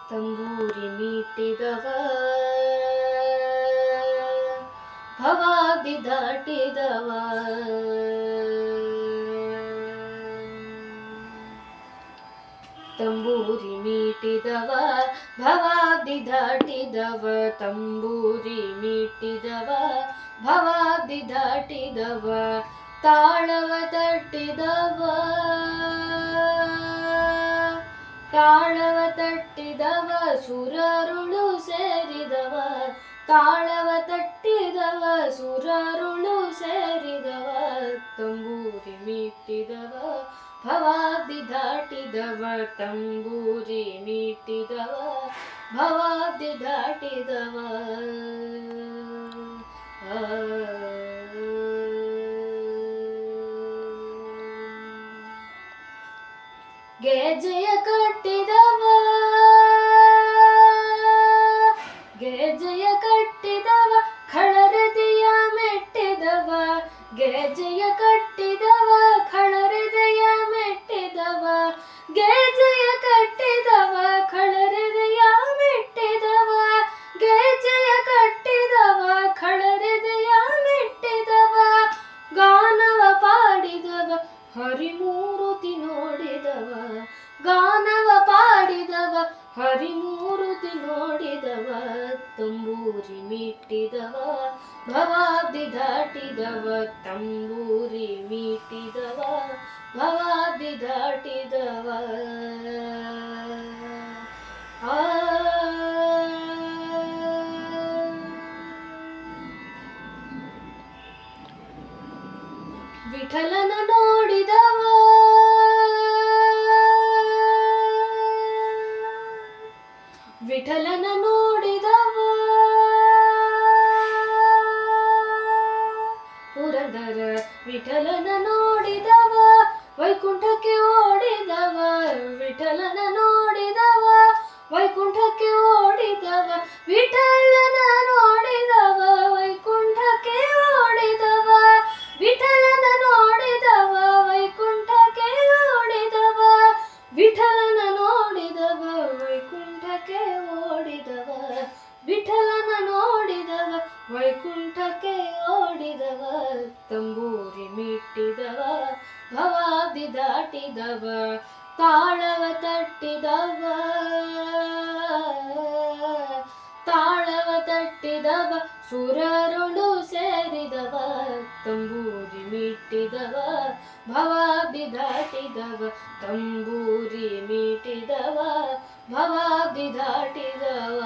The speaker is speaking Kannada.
ತಂಬೂರಿ ಮೀಟಿದವ ಭವಾದಿ ದಾಟಿದವ ತಂಬೂರಿ ಮೀಟಿದವ ಭವಾದಿ ದಾಟಿದವ ತಂಬೂರಿ ಮೀಟಿದವ ಭವಾದಿ ದಾಟಿದವ ತಾಳವ ತಟ್ಟಿದವ ತಾಳವ ತಟ್ಟಿದವ ಸುರರುಳು ಸೇರಿದವ ತಾಳವ ತಟ್ಟಿದವ ಸುರರುಳು ಸೇರಿದವ ತಂಬೂರಿ ಮೀಟಿದವ ಭವಾದಿ ದಾಟಿದವ ತಂಬೂರಿ ಮೀಟಿದವ ಭವಾದಿ ದಾಟಿದವ ಗೆಜೆಯ ಕಟ್ಟಿದವ ಗೆಜೆಯ ಕಟ್ಟಿದವ ಖಳರೆದೆಯ ಮೆಟ್ಟಿದವ ಗೆಜೆಯ ಕಟ್ಟಿದವ ಖಳರೆದೆಯ ಮೆಟ್ಟಿದವ ಗೆಜೆಯ ಕಟ್ಟಿದವ ಖಳರೆದೆಯ ಮೆಟ್ಟಿದವ ಗೆಜೆಯ ಕಟ್ಟಿದವ ಖಳರೆದೆಯ ಮೆಟ್ಟಿದವ ಗಾನವ ಪಾಡಿದವ ಹರಿಮೂರುತಿ ನೋಡಿದವ ಗಾನವ ಪಾಡಿದವ ಹರಿಮೂರುತಿ ನೋಡಿದವ ತಂಬೂರಿ ಮೀಟಿದವ ಭವಾದಿ ದಾಟಿದವ ತಂಬೂರಿ ಮೀಟಿದವ ಭವಾದಿ ದಾಟಿದವ ವಿಠಲನ ನೋಡಿದವ ವಿಠಲನ ನೋಡಿದವ ಪುರಂದರ ವಿಠಲನ ನೋಡಿದವ ವೈಕುಂಠಕ್ಕೆ ಓಡಿದವ ವಿಠಲನ ನೋಡಿದವ ವೈಕುಂಠಕ್ಕೆ ಓಡಿದವ ವಿಠಲನ ನೋಡಿದವ ವೈಕುಂಠಕ್ಕೆ ಓಡಿದವ ವಿಠಲನ ನೋಡಿದವ ವೈಕುಂಠಕ್ಕೆ ಓಡಿದವ ವಿಠಲನ ನೋಡಿದವ ವೈಕುಂಠಕ್ಕೆ ಓಡಿದವ ವಿಠಲನ ನೋಡಿದವ ವೈಕುಂಠಕ್ಕೆ ಓಡಿದವ ತಂಬೂರಿ ಮೀಟಿದವ ಭವಾದಿ ದಾಟಿದವ ತಾಳವ ತಟ್ಟಿದವ ತಾಳವ ತಟ್ಟಿದವ ಸುರರುಳು ಸೇರಿದವ ತಂಬೂರಿ ಮೀಟಿದವ ಭವಾದಿ ದಾಟಿದವ ತಂಬೂರಿ ಮೀಟಿದವ ಭವಾದಿ ದಾಟಿದವ